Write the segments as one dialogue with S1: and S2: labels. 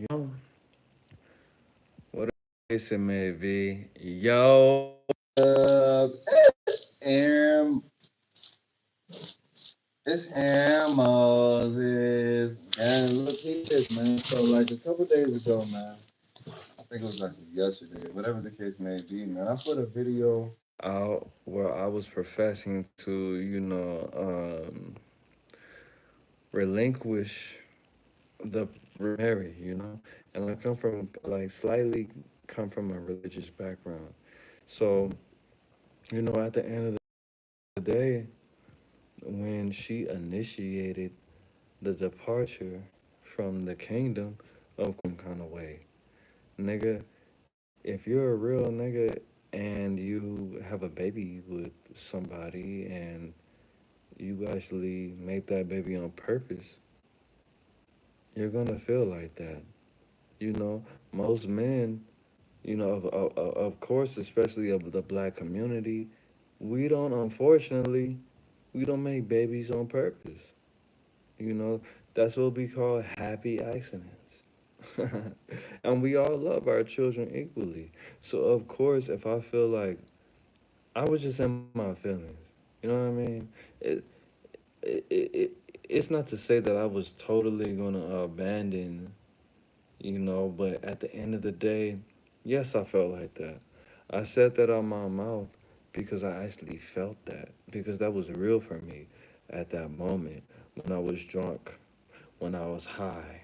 S1: You know, what a case it may be. Yo,
S2: Aaron, it's Aaron Moses. And look at this, man. So, like a couple days ago, man, I think it was actually yesterday, whatever the case may be, man, I put a video.
S1: out where I was professing to, relinquish the remarry, and I come from like slightly come from a religious background. So, at the end of the day, when she initiated the departure from the kingdom of kind of way, nigga, if you're a real nigga and you have a baby with somebody and you actually make that baby on purpose, you're gonna feel like that. You know, most men, of course, especially of the black community, we don't, unfortunately, we don't make babies on purpose. You know, that's what we call happy accidents. And we all love our children equally. So, of course, if I feel like I was just in my feelings, you know what I mean? It, it's not to say that I was totally going to abandon, but at the end of the day, yes, I felt like that. I said that out my mouth because I actually felt that, because that was real for me at that moment when I was drunk, when I was high,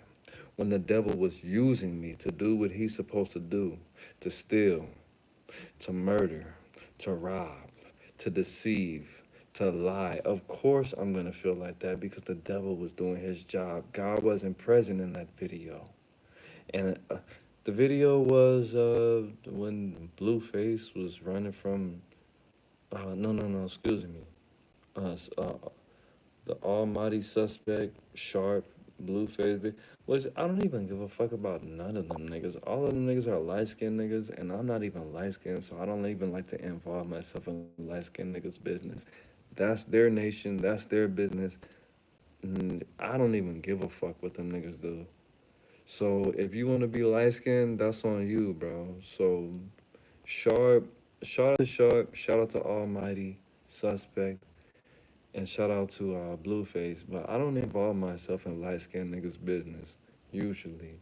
S1: when the devil was using me to do what he's supposed to do, to steal, to murder, to rob, to deceive, to lie. Of course, I'm going to feel like that because the devil was doing his job. God wasn't present in that video. And the video was when Blueface was running from, no, excuse me. Uh, s- uh, the almighty suspect, Sharp, Blueface, which I don't even give a fuck about none of them niggas. All of them niggas are light skinned niggas, and I'm not even light skinned, so I don't even like to involve myself in light skinned niggas' business. That's their nation, that's their business. I don't even give a fuck what them niggas do. So if you want to be light skinned, that's on you, bro. So Sharp, shout out to Sharp, shout out to Almighty Suspect, and shout out to Blueface. But I don't involve myself in light skinned niggas' business usually.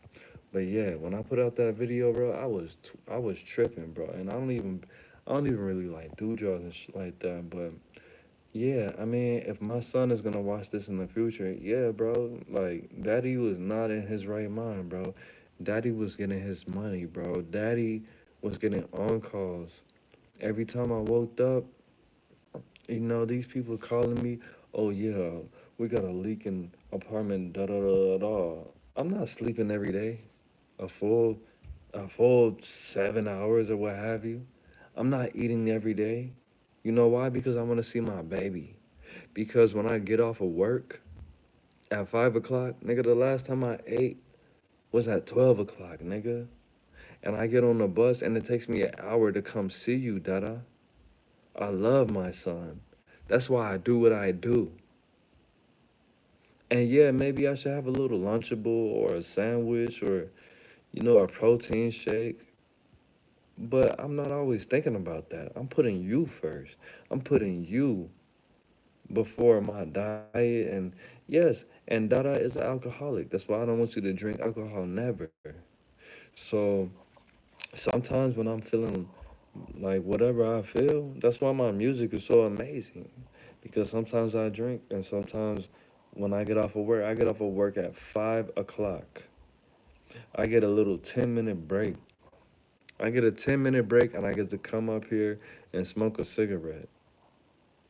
S1: But yeah, when I put out that video, bro, I was tripping, bro, and I don't even really like do drugs and shit like that. But yeah, I mean, if my son is gonna watch this in the future, yeah, bro, like daddy was not in his right mind, bro. Daddy was getting his money, bro. Daddy was getting on calls. Every time I woke up, these people calling me, oh yeah, we got a leaking apartment, da da da da da. I'm not sleeping every day, a full a full 7 hours or what have you. I'm not eating every day. You know why? Because I want to see my baby. Because when I get off of work at 5 o'clock, nigga, the last time I ate was at 12 o'clock, nigga. And I get on the bus and it takes me an hour to come see you, Dada. I love my son. That's why I do what I do. And yeah, maybe I should have a little Lunchable or a sandwich or, a protein shake. But I'm not always thinking about that. I'm putting you first. I'm putting you before my diet. And yes, and Dada is an alcoholic. That's why I don't want you to drink alcohol, never. So sometimes when I'm feeling like whatever I feel, that's why my music is so amazing. Because sometimes I drink, and sometimes when I get off of work, I get off of work at 5 o'clock. I get a little 10-minute break. I get a 10-minute break, and I get to come up here and smoke a cigarette.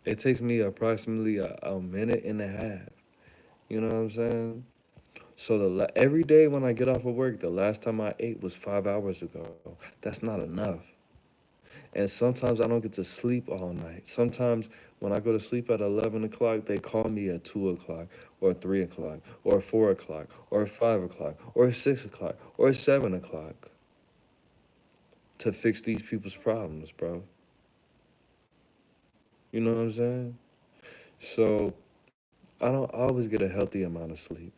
S1: It takes me approximately a minute and a half. You know what I'm saying? So every day when I get off of work, the last time I ate was 5 hours ago. That's not enough. And sometimes I don't get to sleep all night. Sometimes when I go to sleep at 11 o'clock, they call me at 2 o'clock or 3 o'clock or 4 o'clock or 5 o'clock or 6 o'clock or 7 o'clock to fix these people's problems, bro. You know what I'm saying? So I don't always get a healthy amount of sleep.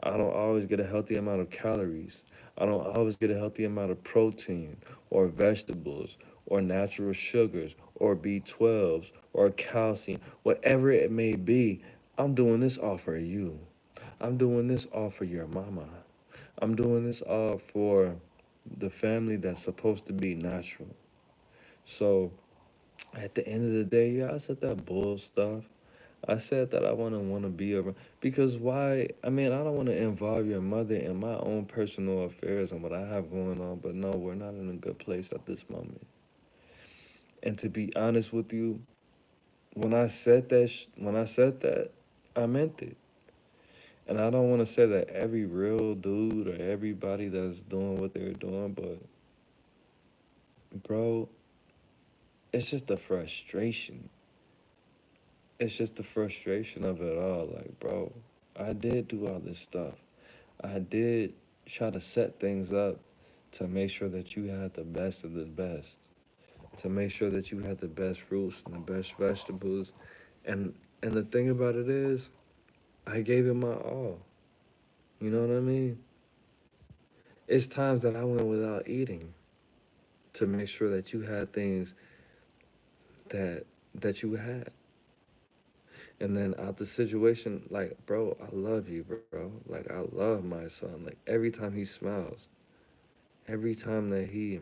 S1: I don't always get a healthy amount of calories. I don't always get a healthy amount of protein or vegetables or natural sugars or B12s or calcium, whatever it may be. I'm doing this all for you. I'm doing this all for your mama. I'm doing this all for the family that's supposed to be natural. So at the end of the day, yeah, I said that bull stuff. I said that I want to be around because why? I mean, I don't want to involve your mother in my own personal affairs and what I have going on. But no, we're not in a good place at this moment. And to be honest with you, when I said that, I meant it. And I don't want to say that every real dude or everybody that's doing what they're doing, but bro, it's just the frustration. It's just the frustration of it all. Like, bro, I did do all this stuff. I did try to set things up to make sure that you had the best of the best, to make sure that you had the best fruits and the best vegetables. And the thing about it is, I gave it my all. You know what I mean? It's times that I went without eating to make sure that you had things that you had. And then out the situation, like, bro, I love you, bro. Like, I love my son. Like, every time he smiles, every time that he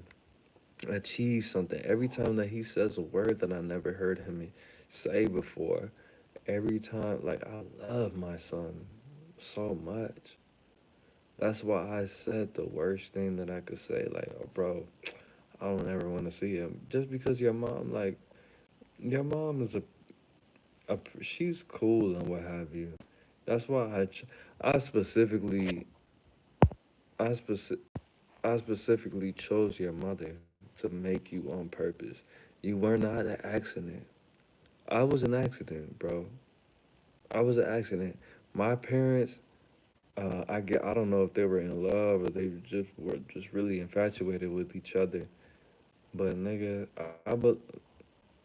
S1: achieves something, every time that he says a word that I never heard him say before, every time, like, I love my son so much. That's why I said the worst thing that I could say, like, oh, bro, I don't ever want to see him. Just because your mom, like, your mom is she's cool and what have you. That's why I specifically, I speci- I specifically chose your mother to make you on purpose. You were not an accident. I was an accident, bro. I was an accident. My parents, I don't know if they were in love or they just were just really infatuated with each other. But nigga,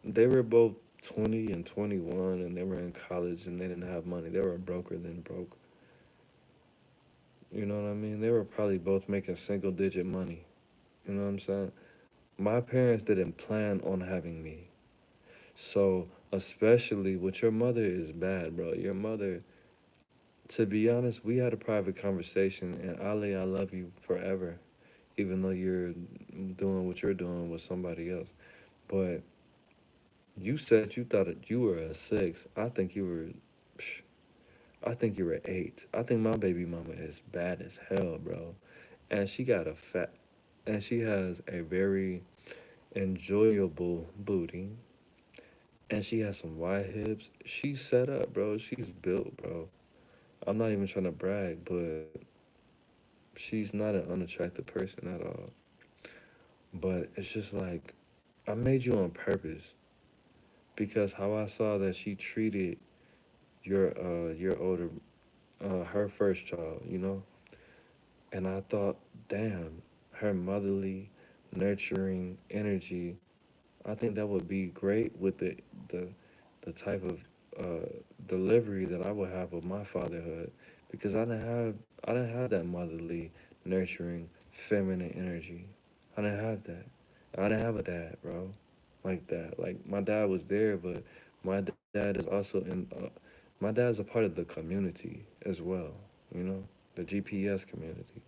S1: they were both 20 and 21, and they were in college and they didn't have money. They were broker than broke. You know what I mean? They were probably both making single digit money. You know what I'm saying? My parents didn't plan on having me. So, especially with your mother is bad, bro. Your mother, to be honest, we had a private conversation, and Ali, I love you forever, even though you're doing what you're doing with somebody else. But you said you thought that you were a six. Psh, I think you were eight. I think my baby mama is bad as hell, bro. And she got a fat, and she has a very enjoyable booty, and she has some wide hips. She's set up, bro. She's built, bro. I'm not even trying to brag, but she's not an unattractive person at all. But it's just like I made you on purpose because how I saw that she treated your older her first child, you know? And I thought, damn, her motherly, nurturing energy, I think that would be great with the the type of delivery that I would have of my fatherhood because I didn't have that motherly, nurturing, feminine energy. I didn't have that. I didn't have a dad, bro, like that. Like my dad was there, but my dad is also in. My dad's a part of the community as well. You know, the GPS community.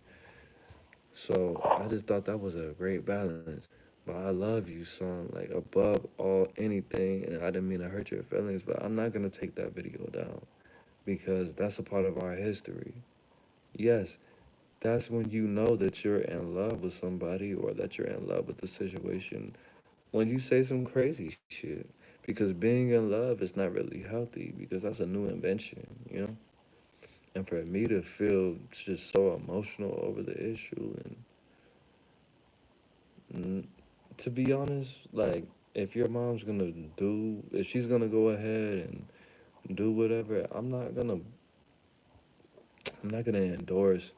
S1: So I just thought that was a great balance. But I love you, son, like above all anything. And I didn't mean to hurt your feelings, but I'm not gonna take that video down because that's a part of our history. Yes, that's when you know that you're in love with somebody or that you're in love with the situation when you say some crazy shit. Because being in love is not really healthy because that's a new invention, you know? And for me to feel just so emotional over the issue and to be honest, like if your mom's gonna if she's gonna go ahead and do whatever, I'm not gonna endorse,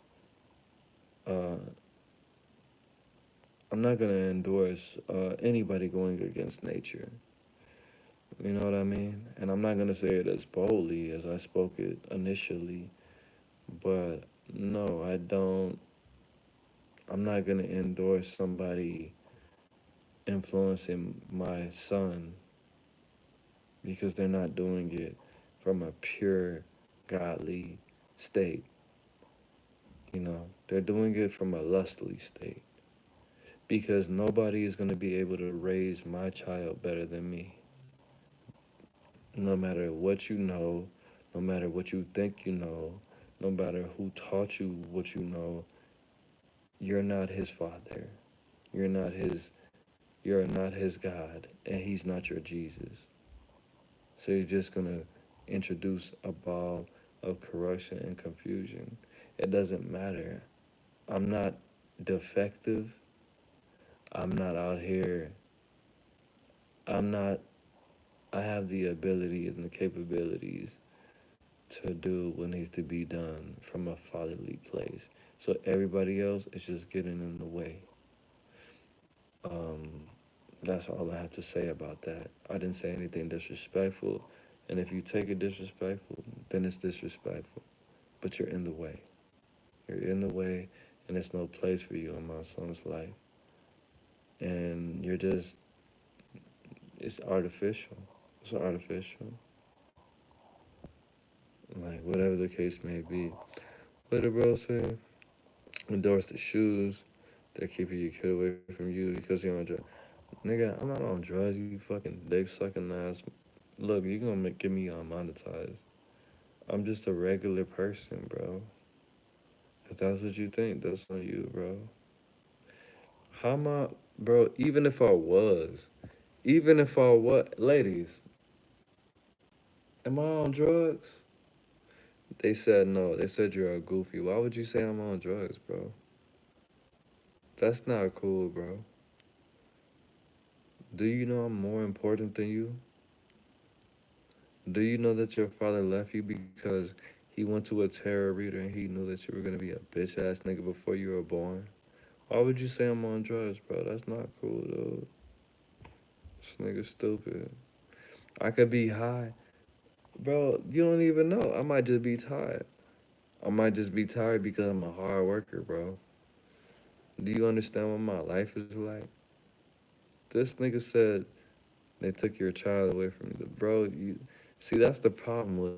S1: uh, I'm not gonna endorse anybody going against nature. You know what I mean? And I'm not gonna say it as boldly as I spoke it initially, but No, I don't. I'm not gonna endorse somebody influencing my son because they're not doing it from a pure godly state. They're doing it from a lustly state because nobody is going to be able to raise my child better than me. No matter what you know, no matter what you think you know, no matter who taught you what you know, you're not his father. You're not his you're not his God and he's not your Jesus. So you're just going to introduce a ball of corruption and confusion. It doesn't matter. I'm not defective. I'm not out here. I'm not, I have the ability and the capabilities to do what needs to be done from a fatherly place. So everybody else is just getting in the way. Um, that's all I have to say about that. I didn't say anything disrespectful. And if you take it disrespectful, then it's disrespectful. But you're in the way. You're in the way, and there's no place for you in my son's life. And it's artificial. It's artificial. Like, whatever the case may be. What the bro say? Endorse the shoes that keeping your kid away from you because you're on drugs. Nigga, I'm not on drugs, you fucking dick sucking ass. Look, you gonna get me monetized. I'm just a regular person, bro. If that's what you think, that's on you, bro. How am I, bro? Even if I was, ladies, am I on drugs? They said no. They said you're a goofy. Why would you say I'm on drugs, bro? That's not cool, bro. Do you know I'm more important than you? Do you know that your father left you because he went to a tarot reader and he knew that you were gonna be a bitch ass nigga before you were born? Why would you say I'm on drugs, bro? That's not cool, dude. This nigga's stupid. I could be high. Bro, you don't even know. I might just be tired. I might just be tired because I'm a hard worker, bro. Do you understand what my life is like? This nigga said they took your child away from you. Bro, you see that's the problem with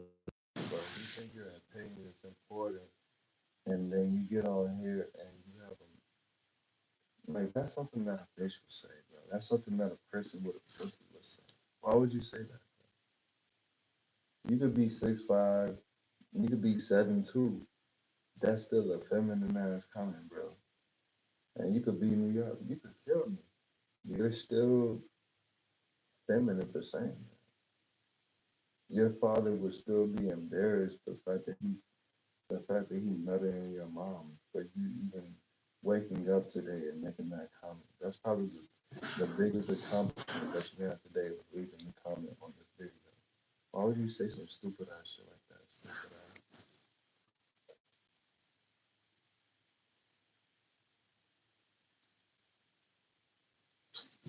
S2: Bro, you think your opinion is important, and then you get on here and you have like that's something that a bitch would say, bro. That's something that a person with a pussy would say. Why would you say that? You could be 6'5", you could be 7'2". That's still a feminine ass comment, bro. And you could be New York. You could kill me. You're still feminine for saying that. Your father would still be embarrassed the fact that he nutted in your mom for you even waking up today and making that comment. That's probably the biggest accomplishment that you have today was leaving the comment on this video. Why would you say some stupid ass shit like that? Stupid ass.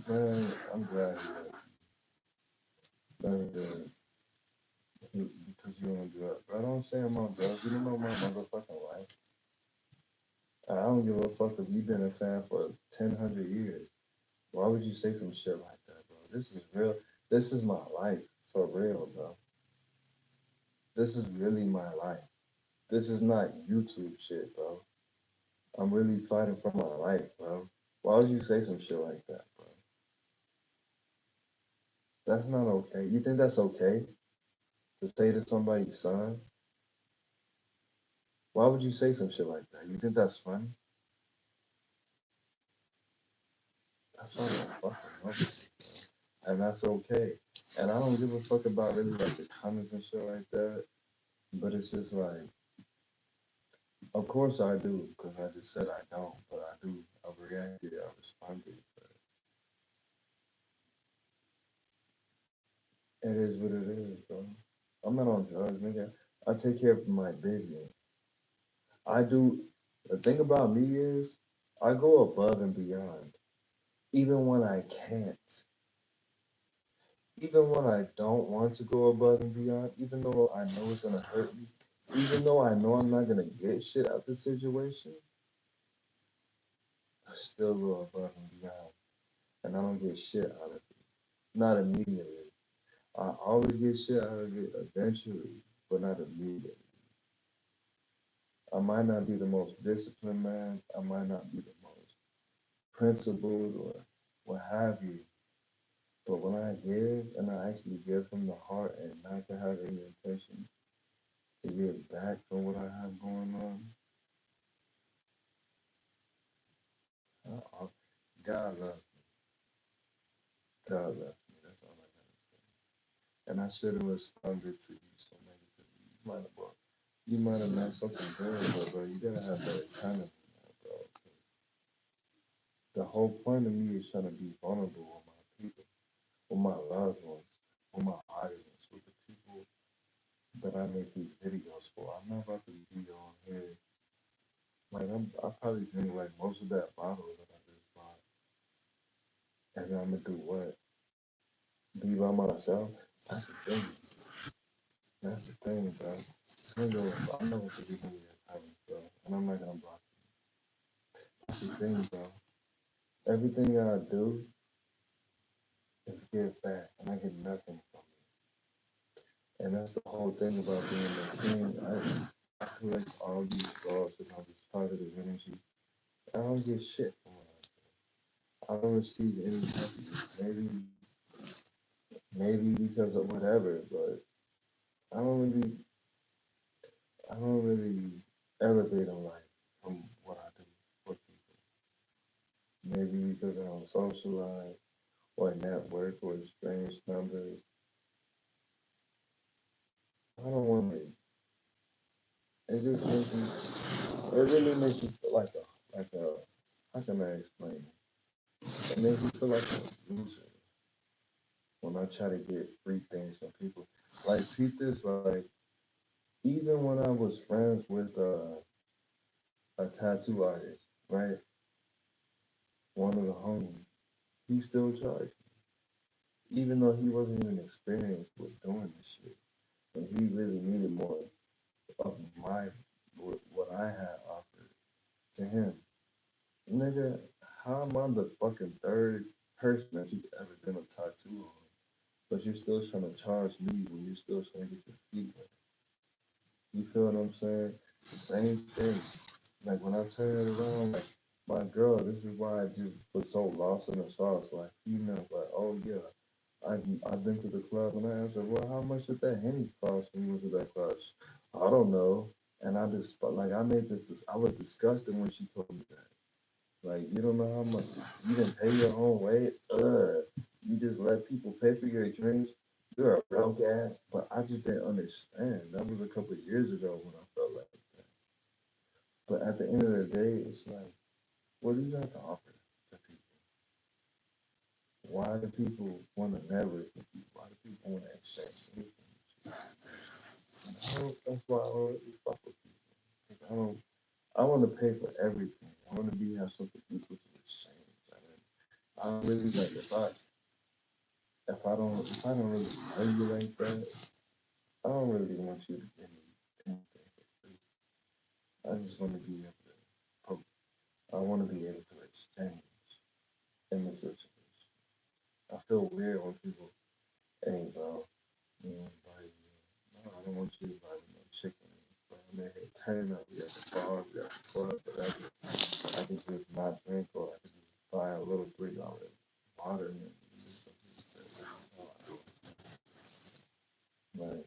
S2: Man, I'm glad that because you're on drugs. I don't say I'm on drugs. You don't know my motherfucking life. I don't give a fuck if you've been a fan for 1,000 years. Why would you say some shit like that, bro? This is real. This is my life. For real, bro. This is really my life. This is not YouTube shit, bro. I'm really fighting for my life, bro. Why would you say some shit like that, bro? That's not okay. You think that's okay to say to somebody's son? Why would you say some shit like that? You think that's funny? That's not a fucking know. And that's okay. And I don't give a fuck about really like the comments and shit like that. But it's just like, of course I do, because I just said I don't, but I do. I reacted, I responded. But it is what it is, bro. I'm not on drugs, nigga. I take care of my business. I do. The thing about me is, I go above and beyond, even when I can't. Even when I don't want to go above and beyond, even though I know it's gonna hurt me, Even though I know I'm not gonna get shit out the situation, I still go above and beyond, and I don't get shit out of it. Not immediately. I always get shit out of it eventually, but not immediately. I might not be the most disciplined man. I might not be the most principled or what have you. But when I give and I actually give from the heart and not to have any intention to get back from what I have going on, I, God loves me. God loves me. That's all I gotta say. And I shouldn't responded to you so negatively. You might have meant something good, but bro, you gotta have better time than that, bro. 'Cause the whole point of me is trying to be vulnerable with my people, with my loved ones, with my audience, with the people that I make these videos for. I'm not about to be on here. Like I probably drink like most of that bottle that I just bought, and then I'm gonna do what? Be by myself? That's the thing. That's the thing, bro. I'm not gonna be doing that, bro, and I'm not gonna block. That's the thing, bro. Everything I do is give back, and I get nothing from it. And that's the whole thing about being a king. I collect all these thoughts and all this positive energy. I don't get shit from it. I don't receive any happiness. Maybe because of whatever, but I don't really, I don't really elevate in life from what I do for people. Maybe because I don't socialize or network or exchange numbers. I don't want to. It just makes me. It really makes me feel like a. How can I explain it? It makes me feel like a loser when I try to get free things from people. Like peep this, like even when I was friends with a tattoo artist, right? One of the homies, he still charged me, even though he wasn't even experienced with doing this shit, and he really needed more of my what I had offered to him. Nigga, how am I the fucking third person that you've ever done a tattoo on? But you're still trying to charge me when you're still trying to get your feet wet. You feel what I'm saying? Same thing. Like when I turn it around, like my girl, this is why I just was so lost in the sauce. Like females, like, oh yeah, I've been to the club and I asked her, well, how much did that Henny cost when you went to that club? I don't know. And I just like I made this. I was disgusted when she told me that. Like you don't know how much you didn't pay your own way. You just let people pay for your drinks. You're a broke ass. But I just didn't understand. That was a couple of years ago when I felt like that. But at the end of the day, it's like, what do you have to offer to people? Why do people want to network with you? Why do people want to exchange anything with you? That's why I don't really fuck with people. 'Cause I don't. I want to pay for everything. I want to be have something equal to exchange. I don't really like if I don't really know you like that. I don't really want you to give me anything for free. I just want to be able to. I want to be able to exchange in the situation. I feel weird when people, hey bro, you know, like, no, I don't want you to buy me no chicken. But I'm in here turning up. We at the bar, we at the club, whatever. I can just not drink, or I can just buy a little $3 water and do something. Like,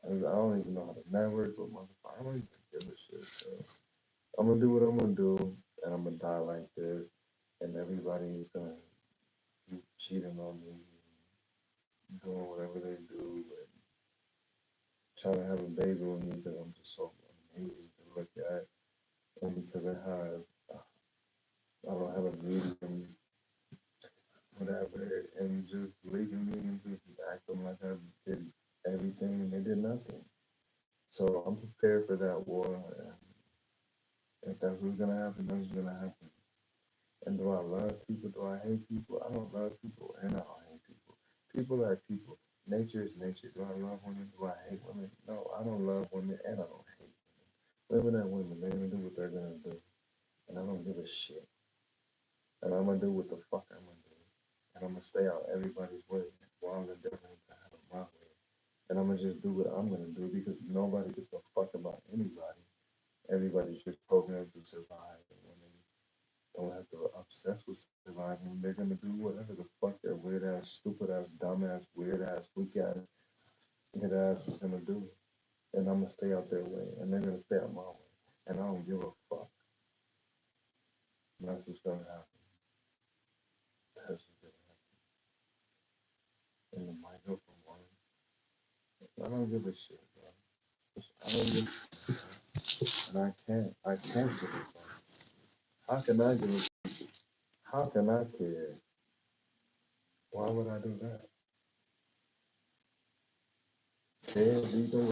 S2: I don't even know how to network, but motherfucker, I don't even give a shit. So I'm gonna do what I'm gonna do, and I'm gonna die like this, and everybody is gonna keep cheating on me, doing whatever they do, and trying to have a baby with me because I'm just so amazing to look at, and because I don't have a medium, whatever, and just leaving me and just acting like I did everything and they did nothing. So I'm prepared for that war, and if that's what's gonna happen, that's what's gonna happen. And do I love people? Do I hate people? I don't love people, and I don't hate people. People are people. Nature is nature. Do I love women? Do I hate women? No, I don't love women and I don't hate women. Women are women. They're gonna do what they're gonna do, and I don't give a shit. And I'm gonna do what the fuck I'm gonna do, and I'm gonna stay out everybody's way while I'm endeavoring to have it my way. And I'm gonna just do what I'm gonna do because nobody gives a fuck about anybody. Everybody's just programmed to survive, and when they don't have to obsess with surviving, they're gonna do whatever the fuck their weird ass, stupid ass, dumb ass, weird ass, weak ass, hit ass is gonna do. And I'm gonna stay out their way, and they're gonna stay out my way, and I don't give a fuck. And that's what's gonna happen. That's what's gonna happen. And the mic go from one. I don't give a shit, bro. I don't give a shit, and I can't give a fuck. How can I give a? How can I care? Why would I do that? Care, be the